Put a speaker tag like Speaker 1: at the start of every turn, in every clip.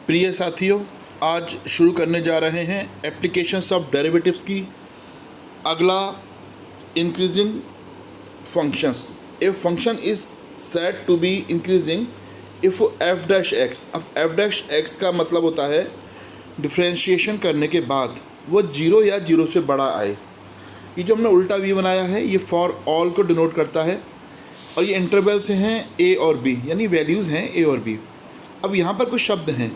Speaker 1: प्रिय साथियों, आज शुरू करने जा रहे हैं एप्लीकेशंस ऑफ डेरिवेटिव्स की अगला increasing functions. A function is said to be increasing if f dash x. अब एफ डैश एक्स का मतलब होता है डिफ्रेंशिएशन करने के बाद वो जीरो या जीरो से बड़ा आए। ये जो हमने उल्टा वी बनाया है ये फॉर ऑल को डिनोट करता है और ये इंटरवल से हैं ए और बी, यानी वैल्यूज़ हैं ए और बी। अब यहाँ पर कुछ शब्द हैं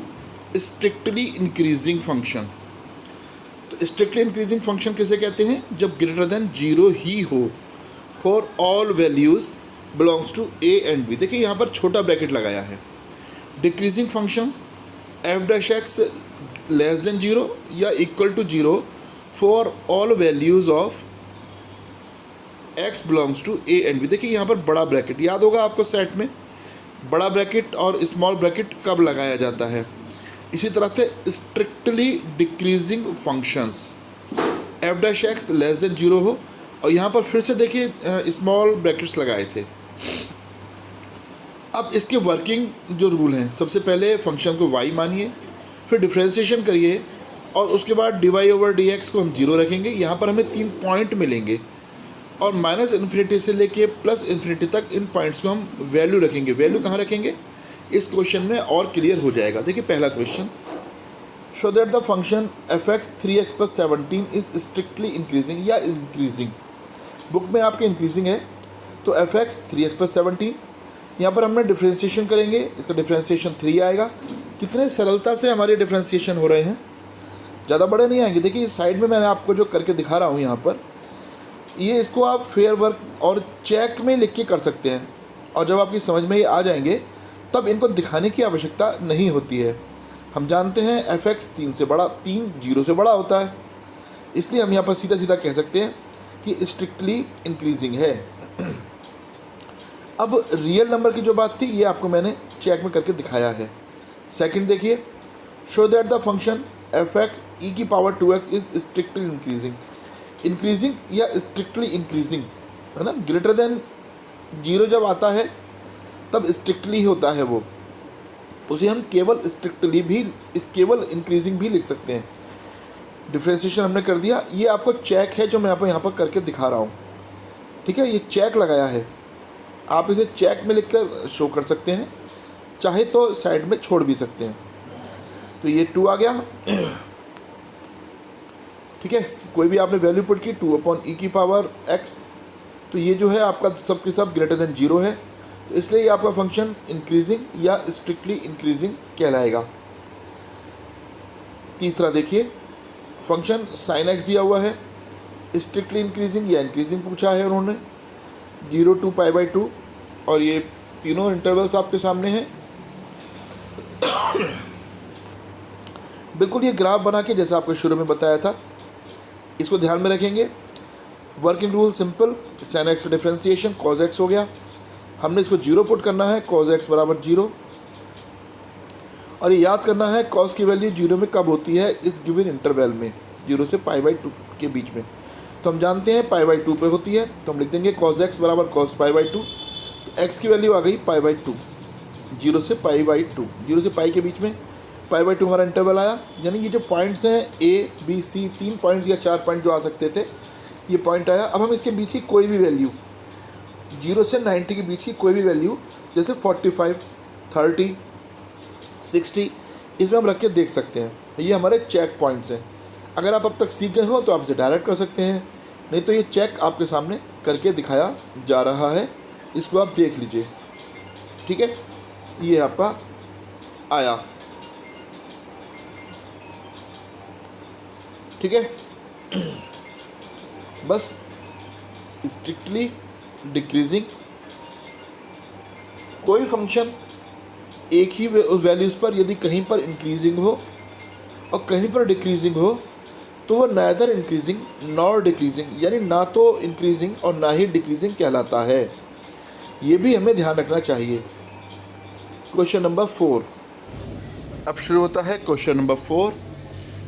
Speaker 1: स्ट्रिक्टली इंक्रीजिंग फंक्शन। तो स्ट्रिक्टली इंक्रीजिंग फंक्शन किसे कहते हैं? जब ग्रेटर देन जीरो ही हो for all values belongs to A and B. देखिए यहाँ पर छोटा ब्रैकेट लगाया है। Decreasing functions f dash x less than zero या equal to zero for all values of x belongs to A and B. देखिए यहाँ पर बड़ा ब्रैकेट याद होगा आपको, सेट में बड़ा ब्रैकेट और स्मॉल ब्रैकेट कब लगाया जाता है। इसी तरह से strictly decreasing functions f dash x less than zero हो और यहाँ पर फिर से देखिए स्मॉल ब्रैकेट्स लगाए थे। अब इसके वर्किंग जो रूल हैं, सबसे पहले फंक्शन को y मानिए, फिर डिफ्रेंशिएशन करिए और उसके बाद d y over d x को हम जीरो रखेंगे। यहाँ पर हमें 3 पॉइंट मिलेंगे और माइनस इन्फिनिटी से लेके प्लस इन्फिनिटी तक इन पॉइंट्स को हम वैल्यू रखेंगे। वैल्यू कहाँ रखेंगे इस क्वेश्चन में और क्लियर हो जाएगा। देखिए पहला question, show that the function F x 3x + 17 is strictly increasing या इंक्रीजिंग। बुक में आपके इंक्रीजिंग है तो एफ एक्स 3x + 17, यहाँ पर हमने डिफ्रेंशिएशन करेंगे, इसका डिफ्रेंशिएशन 3 आएगा। कितने सरलता से हमारे डिफ्रेंशिएशन हो रहे हैं, ज़्यादा बड़े नहीं आएंगे। देखिए साइड में मैंने आपको जो करके दिखा रहा हूँ यहाँ पर, ये इसको आप फेयर वर्क और चेक में लिख के कर सकते हैं और जब आपकी समझ में ये आ जाएंगे तब इनको दिखाने की आवश्यकता नहीं होती है। हम जानते हैं एफ एक्स 3 जीरो से बड़ा होता है, इसलिए हम यहाँ पर सीधा सीधा कह सकते हैं कि स्ट्रिक्टली इंक्रीजिंग है। अब रियल नंबर की जो बात थी ये आपको मैंने चेक में करके दिखाया है। सेकंड देखिए, show that the function F x e⁻²x is strictly increasing. Increasing या स्ट्रिक्टली इंक्रीजिंग है ना, ग्रेटर देन जीरो जब आता है तब स्ट्रिक्टली होता है वो, उसे हम केवल स्ट्रिक्टली भी केवल इंक्रीजिंग भी लिख सकते हैं। डिफ्रेंशिएशन हमने कर दिया, ये आपको चेक है जो मैं आपको यहाँ पर करके दिखा रहा हूँ। ठीक है, ये चेक लगाया है, आप इसे चेक में लिख कर शो कर सकते हैं, चाहे तो साइड में छोड़ भी सकते हैं। तो ये 2 आ गया। ठीक है, कोई भी आपने वैल्यू पुट की 2/e⁻x, तो ये जो है आपका सब के सब ग्रेटर देन जीरो है, तो इसलिए ये आपका फंक्शन इंक्रीजिंग या स्ट्रिक्टली इंक्रीजिंग कहलाएगा। तीसरा देखिए, फंक्शन sin x दिया हुआ है, स्ट्रिक्टली इंक्रीजिंग या इंक्रीजिंग पूछा है उन्होंने, 0 to π/2 और ये तीनों इंटरवल्स आपके सामने हैं। बिल्कुल ये ग्राफ बना के जैसा आपको शुरू में बताया था, इसको ध्यान में रखेंगे। Working rule simple, sin x का डिफ्रेंशिएशन cos x हो गया, हमने इसको 0 पुट करना है, cos x = 0 और ये याद करना है cos की वैल्यू 0 में कब होती है, इस गिवन इंटरवल में 0 से π/2 के बीच में। तो हम जानते हैं π/2 पे होती है, तो हम लिख देंगे cos x = cos π/2। तो x की वैल्यू आ गई π/2, 0 से π/2, 0 से पाई के बीच में π/2 हमारा इंटरवल आया। यानी ये जो पॉइंट्स हैं A B C, 3 पॉइंट्स या 4 पॉइंट जो आ सकते थे, ये पॉइंट आया। अब हम इसके बीच की कोई भी वैल्यू 0 से 90 के बीच की कोई भी वैल्यू जैसे 45, 30, 60 इसमें हम रख के देख सकते हैं। ये हमारे चेक पॉइंट्स हैं। अगर आप अब तक सीख गए हो तो आप इसे डायरेक्ट कर सकते हैं, नहीं तो ये चेक आपके सामने करके दिखाया जा रहा है, इसको आप देख लीजिए। ठीक है, ये आपका आया। ठीक है, बस स्ट्रिक्टली डिक्रीजिंग, कोई फंक्शन एक ही वैल्यूज़ पर यदि कहीं पर इंक्रीजिंग हो और कहीं पर डिक्रीजिंग हो तो वो नाइदर इंक्रीजिंग नॉर डिक्रीजिंग, यानी ना तो इंक्रीजिंग और ना ही डिक्रीजिंग कहलाता है। ये भी हमें ध्यान रखना चाहिए। क्वेश्चन नंबर 4 अब शुरू होता है। क्वेश्चन नंबर 4,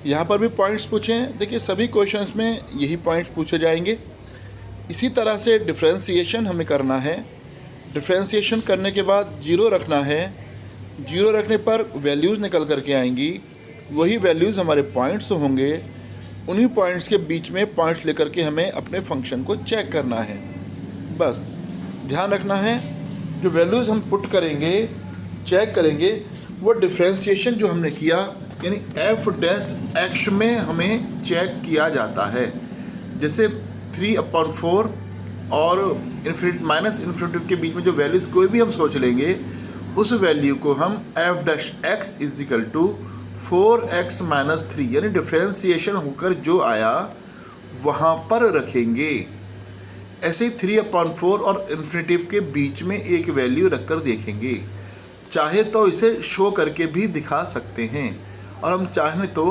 Speaker 1: यहाँ पर भी पॉइंट्स पूछे हैं। देखिए सभी क्वेश्चंस में यही पॉइंट्स पूछे जाएंगे। इसी तरह से डिफ्रेंशिएशन हमें करना है। डिफ्रेंशिएशन करने के बाद 0 रखना है, जीरो रखने पर वैल्यूज़ निकल करके आएंगी, वही वैल्यूज़ हमारे पॉइंट्स होंगे, उन्हीं पॉइंट्स के बीच में पॉइंट्स लेकर के हमें अपने फंक्शन को चेक करना है। बस ध्यान रखना है, जो वैल्यूज़ हम पुट करेंगे, चेक करेंगे, वो डिफ्रेंशिएशन जो हमने किया यानी f' में हमें चेक किया जाता है। जैसे 3/4 और माइनस इन्फिनिटी के बीच में जो वैल्यूज़ कोई भी हम सोच लेंगे, उस वैल्यू को हम f' = 4x - 3 यानी डिफ्रेंशिएशन होकर जो आया वहाँ पर रखेंगे। ऐसे ही 3/4 और इन्फिनिटी के बीच में एक वैल्यू रखकर देखेंगे। चाहे तो इसे शो करके भी दिखा सकते हैं और हम चाहें तो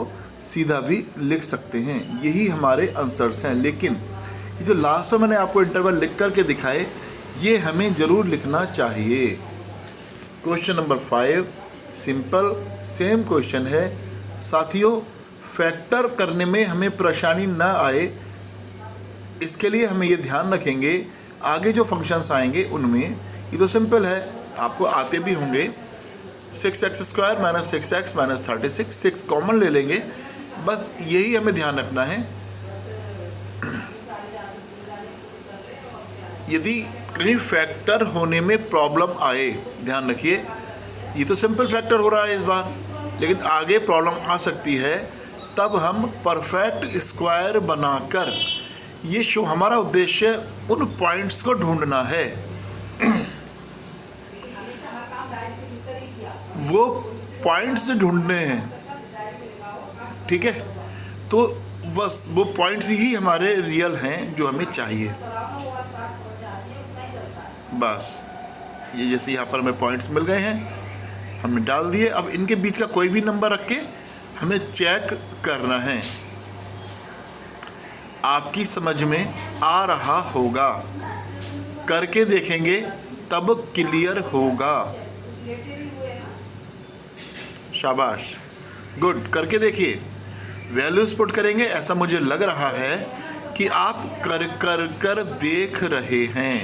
Speaker 1: सीधा भी लिख सकते हैं। यही हमारे आंसर्स हैं। लेकिन ये जो लास्ट में मैंने आपको इंटरवल लिख करके दिखाए, ये हमें ज़रूर लिखना चाहिए। Question number 5 simple same question है साथियों। फैक्टर करने में हमें परेशानी ना आए, इसके लिए हमें ये ध्यान रखेंगे आगे जो फंक्शंस आएंगे उनमें। ये तो सिंपल है, आपको आते भी होंगे। 6x² - 6x - 36, 6 कॉमन ले लेंगे, बस यही हमें ध्यान रखना है। यदि कहीं फैक्टर होने में प्रॉब्लम आए, ध्यान रखिए, ये तो सिंपल फैक्टर हो रहा है इस बार, लेकिन आगे प्रॉब्लम आ सकती है, तब हम परफेक्ट स्क्वायर बनाकर ये शो, हमारा उद्देश्य उन पॉइंट्स को ढूंढना है। वो पॉइंट्स ढूंढने हैं, ठीक है। तो बस वो पॉइंट्स ही हमारे रियल हैं जो हमें चाहिए। बस ये जैसे यहाँ पर हमें पॉइंट्स मिल गए हैं, हमने डाल दिए। अब इनके बीच का कोई भी नंबर रख के हमें चेक करना है। आपकी समझ में आ रहा होगा, करके देखेंगे तब क्लियर होगा। शाबाश, गुड, करके देखिए। वैल्यूज पुट करेंगे, ऐसा मुझे लग रहा है कि आप कर देख रहे हैं।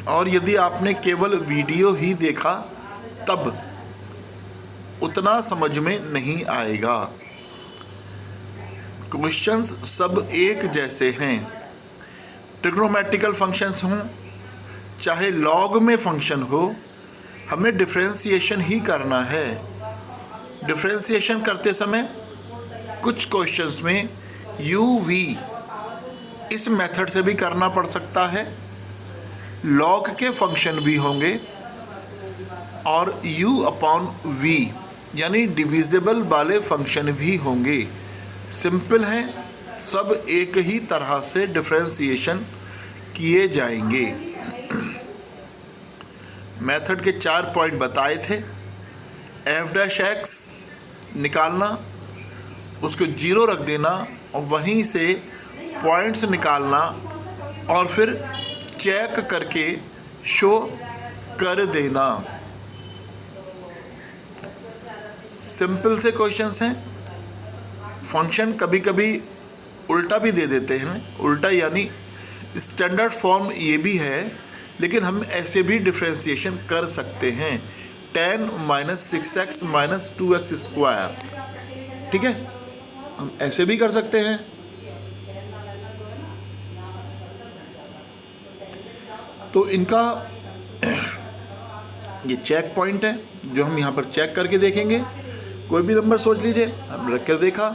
Speaker 1: और यदि आपने केवल वीडियो ही देखा तब उतना समझ में नहीं आएगा। क्वेश्चंस सब एक जैसे हैं। ट्रिग्नोमेट्रिकल फंक्शंस हों चाहे लॉग में फंक्शन हो, हमें डिफरेंशिएशन ही करना है। डिफरेंशिएशन करते समय कुछ क्वेश्चंस में u/v इस मेथड से भी करना पड़ सकता है, लॉग के फंक्शन भी होंगे और u/v यानी डिविजिबल वाले फंक्शन भी होंगे। सिंपल हैं, सब एक ही तरह से डिफरेंशिएशन किए जाएंगे। मेथड के 4 पॉइंट बताए थे। f' निकालना, उसको 0 रख देना और वहीं से पॉइंट्स निकालना और फिर चेक करके शो कर देना। सिंपल से क्वेश्चंस हैं। फंक्शन कभी कभी उल्टा भी दे देते हैं, उल्टा यानी स्टैंडर्ड फॉर्म ये भी है, लेकिन हम ऐसे भी डिफरेंशिएशन कर सकते हैं। 10 - 6x - 2x², ठीक है, हम ऐसे भी कर सकते हैं। तो इनका ये चेक पॉइंट है जो हम यहाँ पर चेक करके देखेंगे। कोई भी नंबर सोच लीजिए, हम रख कर देखा,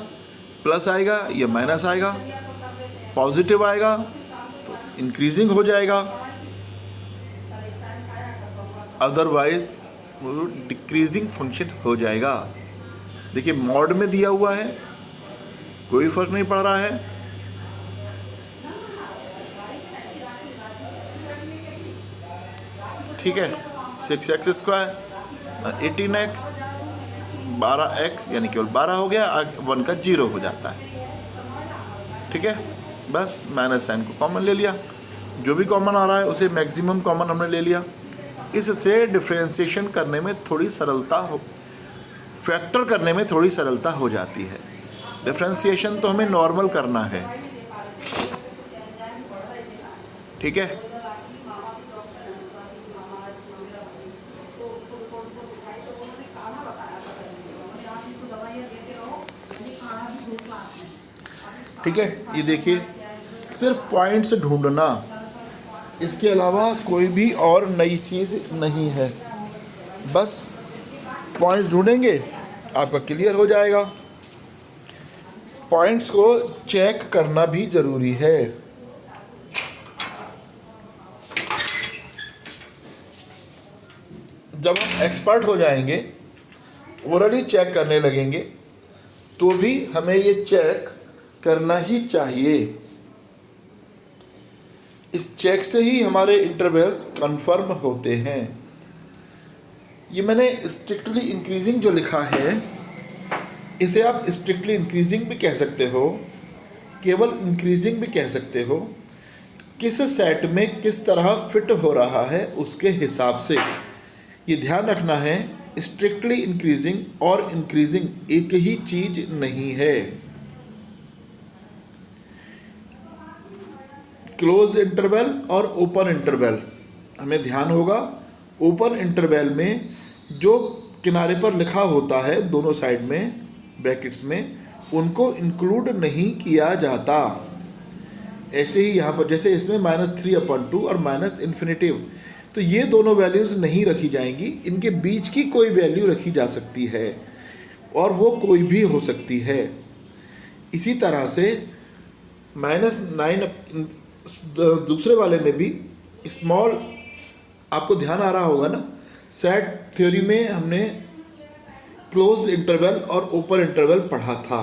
Speaker 1: प्लस आएगा या माइनस आएगा, पॉजिटिव आएगा तो इंक्रीजिंग हो जाएगा, अदरवाइज वो डिक्रीजिंग फंक्शन हो जाएगा। देखिए मॉड में दिया हुआ है, कोई फर्क नहीं पड़ रहा है। ठीक है, 6x² 18x 12x यानी केवल 12 हो गया, 1 का 0 हो जाता है। ठीक है, बस माइनस साइन को कॉमन ले लिया, जो भी कॉमन आ रहा है उसे मैक्सिमम कॉमन हमने ले लिया। इससे डिफरेंशिएशन करने में थोड़ी सरलता हो, फैक्टर करने में थोड़ी सरलता हो जाती है। डिफरेंशिएशन तो हमें नॉर्मल करना है, ठीक है। ठीक है, ये देखिए सिर्फ पॉइंट्स ढूंढना, इसके अलावा कोई भी और नई चीज़ नहीं है। बस पॉइंट्स ढूंढेंगे आपका क्लियर हो जाएगा। पॉइंट्स को चेक करना भी ज़रूरी है। जब हम एक्सपर्ट हो जाएंगे, ओरली चेक करने लगेंगे, तो भी हमें ये चेक करना ही चाहिए। इस चेक से ही हमारे इंटरवल्स कंफर्म होते हैं। ये मैंने स्ट्रिक्टली इंक्रीजिंग जो लिखा है, इसे आप स्ट्रिक्टली इंक्रीजिंग भी कह सकते हो, केवल इंक्रीजिंग भी कह सकते हो। किस सेट में किस तरह फिट हो रहा है उसके हिसाब से ये ध्यान रखना है। स्ट्रिक्टली इंक्रीजिंग और इंक्रीजिंग एक ही चीज नहीं है। क्लोज इंटरवल और ओपन इंटरवल, हमें ध्यान होगा ओपन इंटरवल में जो किनारे पर लिखा होता है दोनों साइड में ब्रैकेट्स में, उनको इंक्लूड नहीं किया जाता। ऐसे ही यहाँ पर जैसे इसमें -3/2 और -इन्फिनेटिव, तो ये दोनों वैल्यूज़ नहीं रखी जाएंगी, इनके बीच की कोई वैल्यू रखी जा सकती है और वो कोई भी हो सकती है। इसी तरह से -9 दूसरे वाले में भी स्मॉल, आपको ध्यान आ रहा होगा ना, सेट थ्योरी में हमने क्लोज इंटरवल और ओपन इंटरवल पढ़ा था।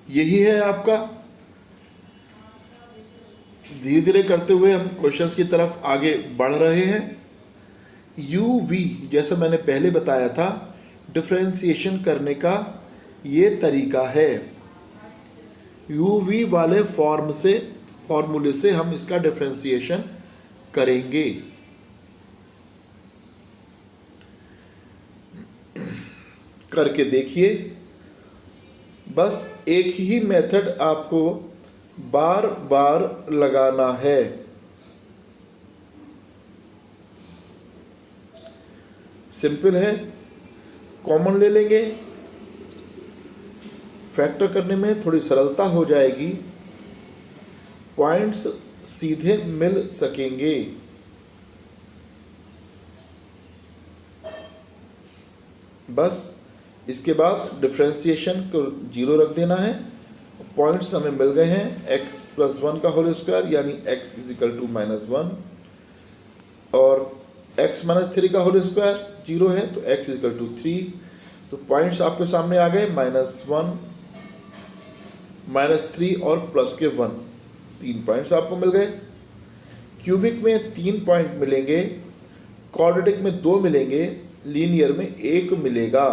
Speaker 1: यही है आपका। धीरे धीरे करते हुए हम क्वेश्चंस की तरफ आगे बढ़ रहे हैं। UV जैसा मैंने पहले बताया था, डिफरेंशिएशन करने का ये तरीका है। UV वाले फॉर्मूले से हम इसका डिफरेंशिएशन करेंगे। करके देखिए, बस एक ही मेथड आपको बार बार लगाना है। सिंपल है, कॉमन ले लेंगे, फैक्टर करने में थोड़ी सरलता हो जाएगी, पॉइंट्स सीधे मिल सकेंगे। बस इसके बाद डिफरेंशिएशन को 0 रख देना है। पॉइंट्स हमें मिल गए हैं, x+1 का होल स्क्वायर यानी x = -1 और x - 3 का होल स्क्वायर 0 है तो x = 3। तो पॉइंट्स आपके सामने आ गए, -1, -3 और प्लस के 1, 3 पॉइंट्स आपको मिल गए। क्यूबिक में 3 पॉइंट मिलेंगे, क्वाड्रेटिक में 2 मिलेंगे, लीनियर में 1 मिलेगा।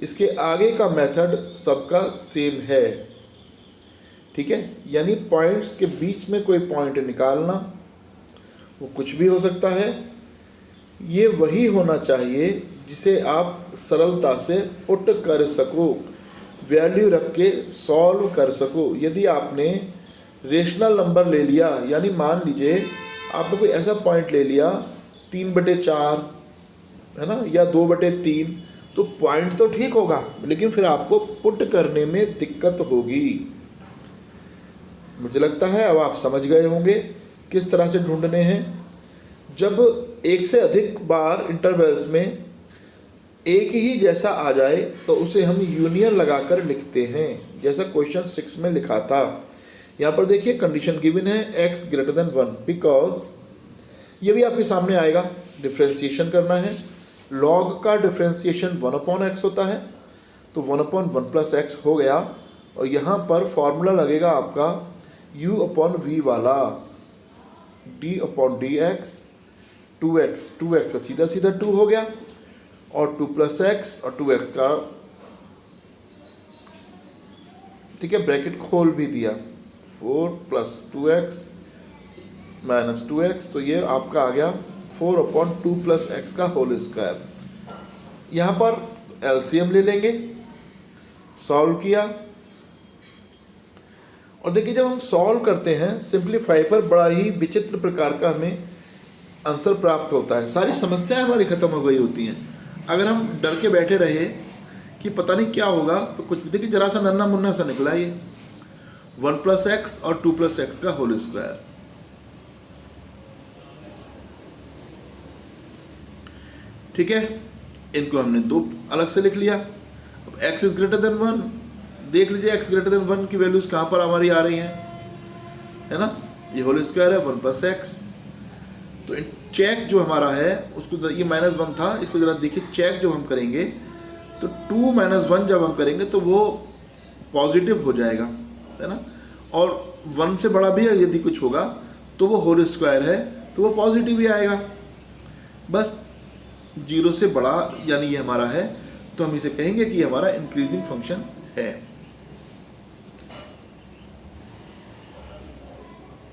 Speaker 1: इसके आगे का मेथड सबका सेम है, ठीक है। यानी पॉइंट्स के बीच में कोई पॉइंट निकालना, वो कुछ भी हो सकता है, ये वही होना चाहिए जिसे आप सरलता से पुट कर सको, वैल्यू रख के सॉल्व कर सको। यदि आपने रेशनल नंबर ले लिया, यानी मान लीजिए आपने कोई ऐसा पॉइंट ले लिया 3/4 है ना, या 2/3, तो पॉइंट तो ठीक होगा, लेकिन फिर आपको पुट करने में दिक्कत होगी। मुझे लगता है अब आप समझ गए होंगे किस तरह से ढूंढने हैं। जब एक से अधिक बार इंटरवल्स में एक ही जैसा आ जाए तो उसे हम यूनियन लगाकर लिखते हैं, जैसा क्वेश्चन 6 में लिखा था। यहाँ पर देखिए कंडीशन गिवन है x > 1, बिकॉज ये भी आपके सामने आएगा। डिफरेंशिएशन करना है, लॉग का डिफरेंशिएशन 1/x होता है, तो 1/1 + x हो गया। और यहाँ पर फॉर्मूला लगेगा आपका u/v वाला, d/dx, 2x का सीधा सीधा 2 हो गया, और 2 + x और 2x का, ठीक है, ब्रैकेट खोल भी दिया, 4 + 2x - 2x, तो ये आपका आ गया 4/2 + x का होल स्क्वायर। यहाँ पर एलसीएम ले लेंगे, सॉल्व किया, और देखिए जब हम सॉल्व करते हैं सिंप्लीफाई पर, बड़ा ही विचित्र प्रकार का हमें आंसर प्राप्त होता है। सारी समस्याएं हमारी ख़त्म हो गई होती हैं। अगर हम डर के बैठे रहे कि पता नहीं क्या होगा, तो कुछ भी देखिए जरा सा नन्ना मुन्ना सा निकला ये 1 + x और 2 + x का होल स्क्वायर। ठीक है, इनको हमने दो अलग से लिख लिया। अब x इज ग्रेटर देन 1, देख लीजिए x ग्रेटर देन 1 की वैल्यूज कहाँ पर हमारी आ रही हैं, है ना, ये होल स्क्वायर है 1 + x। तो चेक जो हमारा है उसको, ये -1 था, इसको जरा देखिए, चेक जब हम करेंगे तो 2 - 1 जब हम करेंगे तो वो पॉजिटिव हो जाएगा, है ना, और 1 से बड़ा भी यदि कुछ होगा तो वो होल स्क्वायर है तो वो पॉजिटिव ही आएगा। बस 0 से बड़ा यानी ये हमारा है, तो हम इसे कहेंगे कि ये हमारा इंक्रीजिंग फंक्शन है।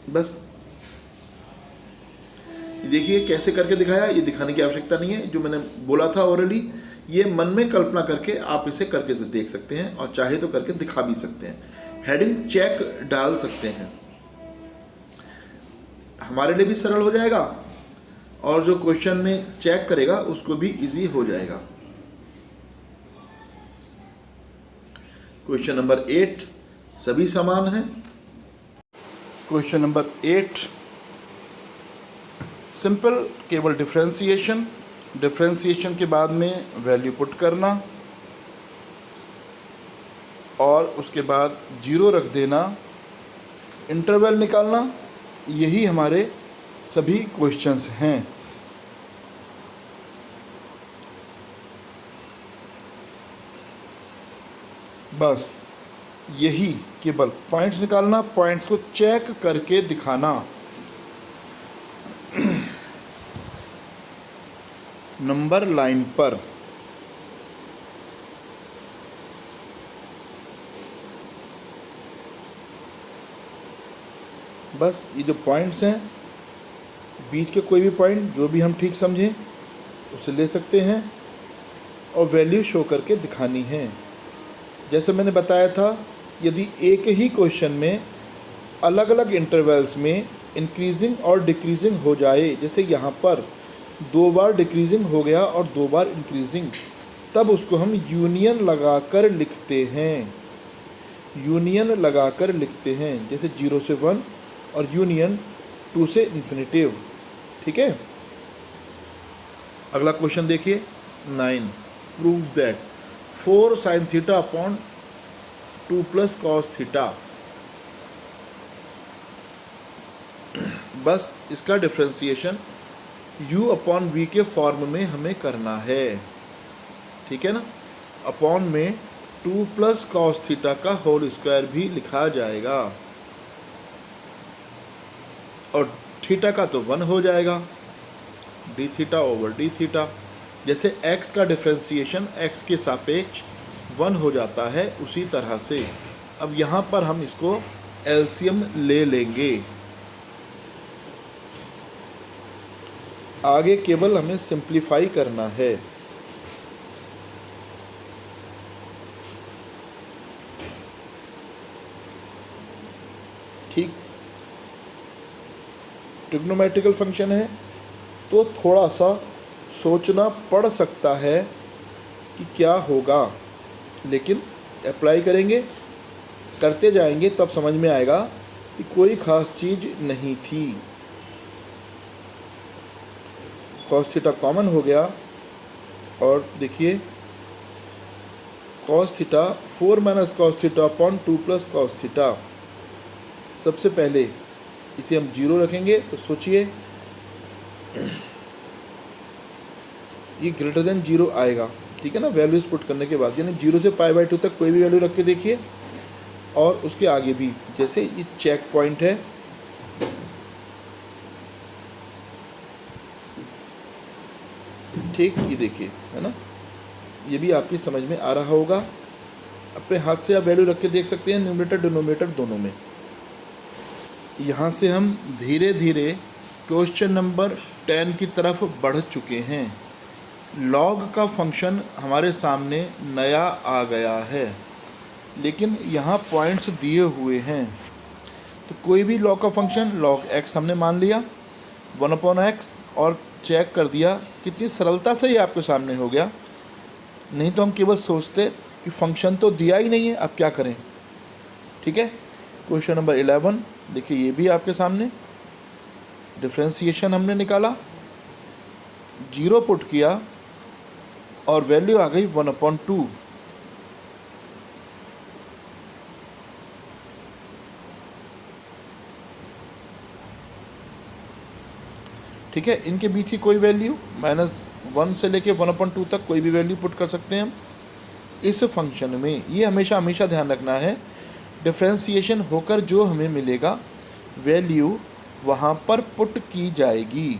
Speaker 1: बस देखिए कैसे करके दिखाया, ये दिखाने की आवश्यकता नहीं है, जो मैंने बोला था ऑलरेडी, ये मन में कल्पना करके आप इसे करके देख सकते हैं और चाहे तो करके दिखा भी सकते हैं। हेडिंग चेक डाल सकते हैं, हमारे लिए भी सरल हो जाएगा और जो क्वेश्चन में चेक करेगा उसको भी इजी हो जाएगा। क्वेश्चन नंबर 8 सभी समान हैं। क्वेश्चन नंबर 8 सिंपल, केवल डिफरेंशिएशन, डिफरेंशिएशन के बाद में वैल्यू पुट करना और उसके बाद 0 रख देना, इंटरवल निकालना, यही हमारे सभी क्वेश्चंस हैं। बस यही केवल पॉइंट्स निकालना, पॉइंट्स को चेक करके दिखाना। नंबर लाइन पर बस ये जो पॉइंट्स हैं, बीच के कोई भी पॉइंट जो भी हम ठीक समझें उसे ले सकते हैं और वैल्यू शो करके दिखानी है। जैसे मैंने बताया था, यदि एक ही क्वेश्चन में अलग अलग इंटरवल्स में इंक्रीजिंग और डिक्रीजिंग हो जाए, जैसे यहाँ पर 2 बार डिक्रीजिंग हो गया और 2 बार इंक्रीजिंग, तब उसको हम यूनियन लगाकर लिखते हैं, यूनियन लगाकर लिखते हैं, जैसे 0 से 1 और यूनियन 2 से इन्फिनिटिव। ठीक है, अगला क्वेश्चन देखिए 9, prove that 4 sin theta upon 2 + cos theta. बस इसका डिफरेंशिएशन u अपॉन v के फॉर्म में हमें करना है। ठीक है ना, अपॉन में 2 + cos थीटा का होल स्क्वायर भी लिखा जाएगा और थीटा का तो 1 हो जाएगा, d theta over d theta. जैसे x का डिफरेंशिएशन x के सापेक्ष 1 हो जाता है, उसी तरह से अब यहाँ पर हम इसको एलसीएम ले लेंगे। आगे केवल हमें सिंप्लीफाई करना है। ठीक, ट्रिग्नोमेट्रिकल फंक्शन है तो थोड़ा सा सोचना पड़ सकता है कि क्या होगा, लेकिन अप्लाई करेंगे, करते जाएंगे तब समझ में आएगा कि कोई ख़ास चीज़ नहीं थी। cos थीटा कॉमन हो गया और देखिए cos theta 4 - cos theta upon 2 + cos theta. सबसे पहले इसे हम 0 रखेंगे, तो सोचिए ये ग्रेटर देन 0 आएगा। ठीक है ना, वैल्यूज पुट करने के बाद, यानी 0 से π/2 तक कोई भी वैल्यू रख के देखिए और उसके आगे भी, जैसे ये चेक पॉइंट है, ठीक, ये देखिए, है ना, ये भी आपकी समझ में आ रहा होगा। अपने हाथ से आप वैल्यू रख के देख सकते हैं, न्यूमरेटर डिनोमिनेटर दोनों में। यहाँ से हम धीरे धीरे क्वेश्चन नंबर 10 की तरफ बढ़ चुके हैं। लॉग का फंक्शन हमारे सामने नया आ गया है, लेकिन यहाँ पॉइंट्स दिए हुए हैं, तो कोई भी लॉग का फंक्शन, log x हमने मान लिया 1/x और चेक कर दिया, कितनी सरलता से ये आपके सामने हो गया। नहीं तो हम केवल सोचते कि फंक्शन तो दिया ही नहीं है, अब क्या करें। ठीक है, क्वेश्चन नंबर 11 देखिए, ये भी आपके सामने डिफ्रेंसिएशन हमने निकाला, 0 पुट किया और वैल्यू आ गई 1/2। ठीक है, इनके बीच की कोई वैल्यू -1 से लेके 1/2 तक कोई भी वैल्यू पुट कर सकते हैं हम इस फंक्शन में। ये हमेशा हमेशा ध्यान रखना है, डिफ्रेंसिएशन होकर जो हमें मिलेगा वैल्यू वहाँ पर पुट की जाएगी,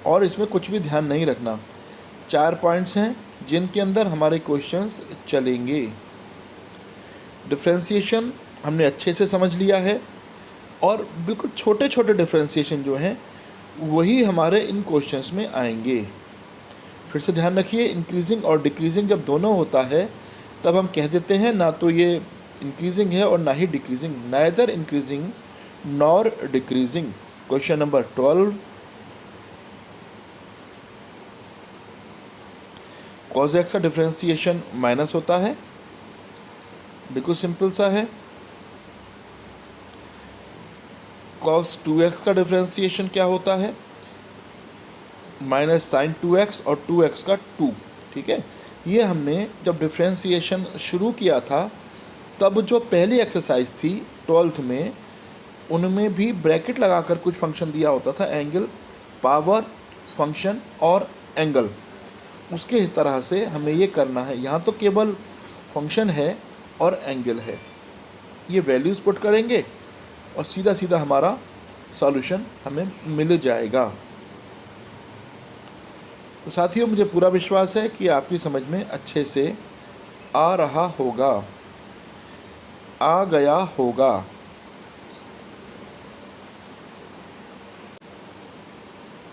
Speaker 1: और इसमें कुछ भी ध्यान नहीं रखना। 4 पॉइंट्स हैं जिनके अंदर हमारे क्वेश्चंस चलेंगे। डिफ्रेंसिएशन हमने अच्छे से समझ लिया है, और बिल्कुल छोटे छोटे डिफ्रेंसिएशन जो हैं वही हमारे इन क्वेश्चंस में आएंगे। फिर से ध्यान रखिए, इंक्रीजिंग और डिक्रीजिंग जब दोनों होता है तब हम कह देते हैं ना तो ये इंक्रीजिंग है और ना ही decreasing, neither increasing nor decreasing. Question number 12, cos x का डिफ्रेंसिएशन माइनस होता है, बिल्कुल सिंपल सा है। cos 2x का डिफ्रेंसिएशन क्या होता है, -sin 2x और 2x का 2। ठीक है, ये हमने जब डिफ्रेंसिएशन शुरू किया था तब जो पहली एक्सरसाइज थी 12th में, उनमें भी ब्रैकेट लगाकर कुछ फंक्शन दिया होता था, एंगल, पावर, फंक्शन और एंगल। उसके तरह से हमें ये करना है। यहाँ तो केवल फंक्शन है और एंगल है, ये वैल्यूज़ पुट करेंगे और सीधा सीधा हमारा सॉल्यूशन हमें मिल जाएगा। तो साथियों, मुझे पूरा विश्वास है कि आपकी समझ में अच्छे से आ रहा होगा, आ गया होगा।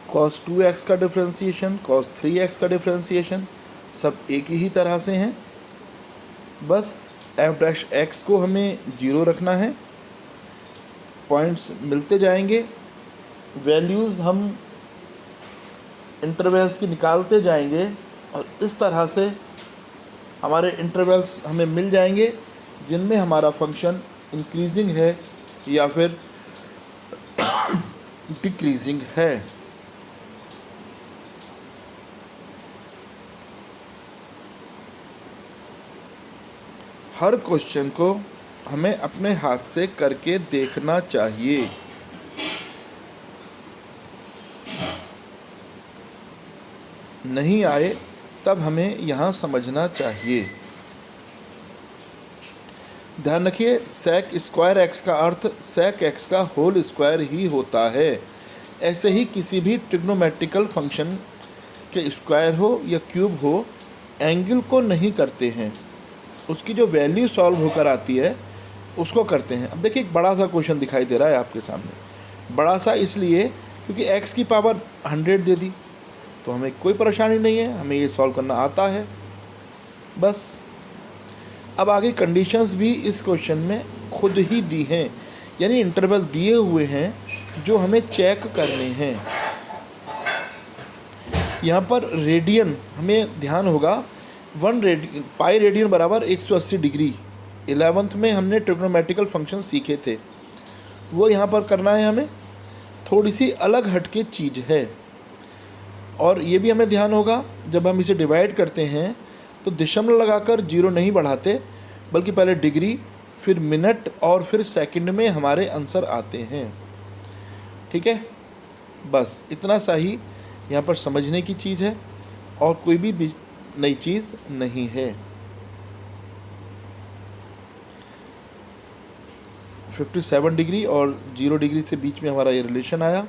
Speaker 1: cos 2x का डिफ्रेंसिएशन, cos 3x का डिफ्रेंसिएशन सब एक ही तरह से हैं। बस f' को हमें 0 रखना है, पॉइंट्स मिलते जाएंगे, वैल्यूज़ हम इंटरवल्स की निकालते जाएंगे और इस तरह से हमारे इंटरवल्स हमें मिल जाएंगे जिनमें हमारा फंक्शन इंक्रीजिंग है या फिर डिक्रीजिंग है। हर क्वेश्चन को हमें अपने हाथ से करके देखना चाहिए। नहीं आए तब हमें यहाँ समझना चाहिए। ध्यान रखिए, sec स्क्वायर एक्स का अर्थ sec x का होल स्क्वायर ही होता है। ऐसे ही किसी भी ट्रिग्नोमेट्रिकल फंक्शन के स्क्वायर हो या क्यूब हो, एंगल को नहीं करते हैं, उसकी जो वैल्यू सॉल्व होकर आती है उसको करते हैं। अब देखिए, एक बड़ा सा क्वेश्चन दिखाई दे रहा है आपके सामने। बड़ा सा इसलिए क्योंकि x की पावर 100 दे दी, तो हमें कोई परेशानी नहीं है, हमें ये सॉल्व करना आता है बस। अब आगे कंडीशंस भी इस क्वेश्चन में खुद ही दी हैं, यानी इंटरवल दिए हुए हैं जो हमें चेक करने हैं। यहाँ पर रेडियन हमें ध्यान होगा, पाई रेडियन बराबर 180 डिग्री 11th में हमने ट्रिग्नोमेट्रिकल फंक्शन सीखे थे, वो यहाँ पर करना है हमें। थोड़ी सी अलग हटके चीज़ है, और ये भी हमें ध्यान होगा जब हम इसे डिवाइड करते हैं तो दशमलव लगाकर 0 नहीं बढ़ाते, बल्कि पहले डिग्री, फिर मिनट और फिर सेकंड में हमारे आंसर आते हैं। ठीक है, बस इतना सा ही यहाँ पर समझने की चीज़ है, और कोई भी नई चीज़ नहीं है। 57 डिग्री और 0 डिग्री से बीच में हमारा ये रिलेशन आया,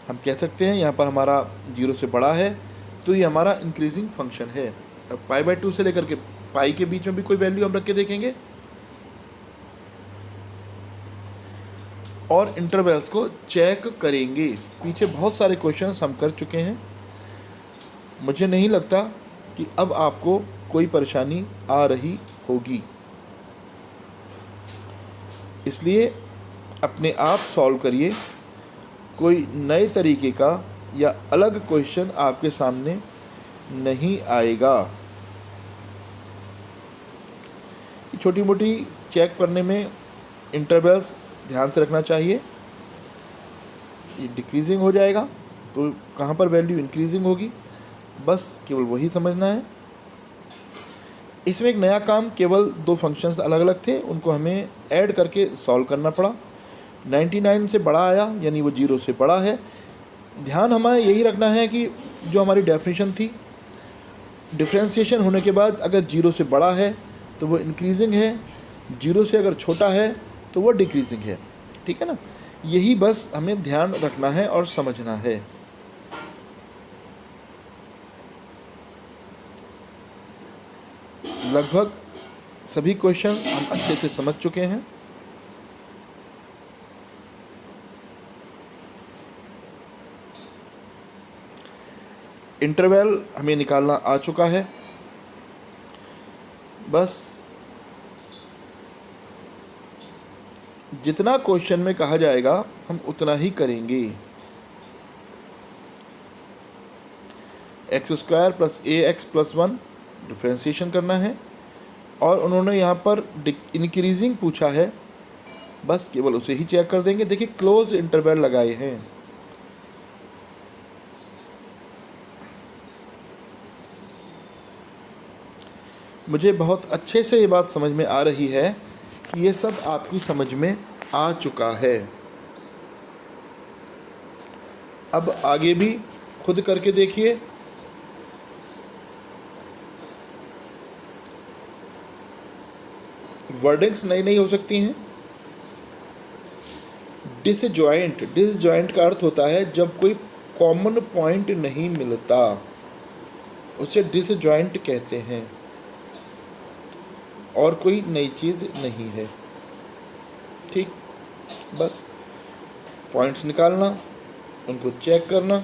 Speaker 1: हम कह सकते हैं यहाँ पर हमारा 0 से बड़ा है, तो ये हमारा इंक्रीजिंग फंक्शन है। अब π/2 से लेकर के पाई के बीच में भी कोई वैल्यू हम रख के देखेंगे, और इंटरवल्स को चेक करेंगे। पीछे बहुत सारे क्वेश्चंस हम कर चुके हैं, मुझे नहीं लगता कि अब आपको कोई परेशानी आ रही होगी, इसलिए अपने आप सॉल्व करिए। कोई नए तरीके का या अलग क्वेश्चन आपके सामने नहीं आएगा। छोटी मोटी चेक करने में इंटरवल्स ध्यान से रखना चाहिए। ये डिक्रीजिंग हो जाएगा तो कहाँ पर वैल्यू इंक्रीजिंग होगी, बस केवल वही समझना है। इसमें एक नया काम, केवल दो फंक्शंस अलग अलग थे, उनको हमें ऐड करके सॉल्व करना पड़ा। 99 से बड़ा आया, यानी वो 0 से बड़ा है। ध्यान हमें यही रखना है कि जो हमारी डेफिनेशन थी, डिफ्रेंशिएशन होने के बाद अगर 0 से बड़ा है तो वो इंक्रीजिंग है, 0 से अगर छोटा है तो वो डिक्रीजिंग है। ठीक है ना, यही बस हमें ध्यान रखना है और समझना है। लगभग सभी क्वेश्चन हम अच्छे से समझ चुके हैं। इंटरवल हमें निकालना आ चुका है, बस जितना क्वेश्चन में कहा जाएगा हम उतना ही करेंगे। x² + ax + 1 डिफ्रेंशिएशन करना है, और उन्होंने यहाँ पर इंक्रीजिंग पूछा है, बस केवल उसे ही चेक कर देंगे। देखिए क्लोज इंटरवल लगाए हैं। मुझे बहुत अच्छे से ये बात समझ में आ रही है कि ये सब आपकी समझ में आ चुका है। अब आगे भी खुद करके देखिए। वर्डिंग्स नई नई हो सकती हैं। डिसजॉइंट का अर्थ होता है जब कोई कॉमन पॉइंट नहीं मिलता, उसे डिसजॉइंट कहते हैं, और कोई नई चीज़ नहीं है। ठीक, बस पॉइंट्स निकालना, उनको चेक करना,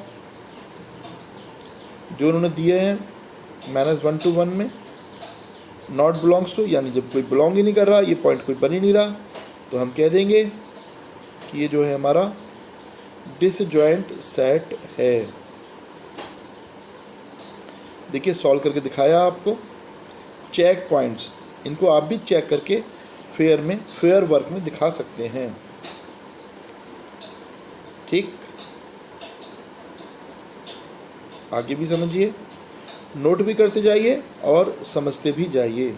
Speaker 1: जो उन्होंने दिए हैं -1 to 1 में, नॉट बिलोंग्स टू, यानी जब कोई बिलोंग ही नहीं कर रहा, ये पॉइंट कोई बन ही नहीं रहा, तो हम कह देंगे कि ये जो है हमारा डिसजॉइंट सेट है। देखिए सॉल्व करके दिखाया आपको। चेक पॉइंट्स, इनको आप भी चेक करके फेयर वर्क में दिखा सकते हैं। ठीक, आगे भी समझिए, नोट भी करते जाइए और समझते भी जाइए।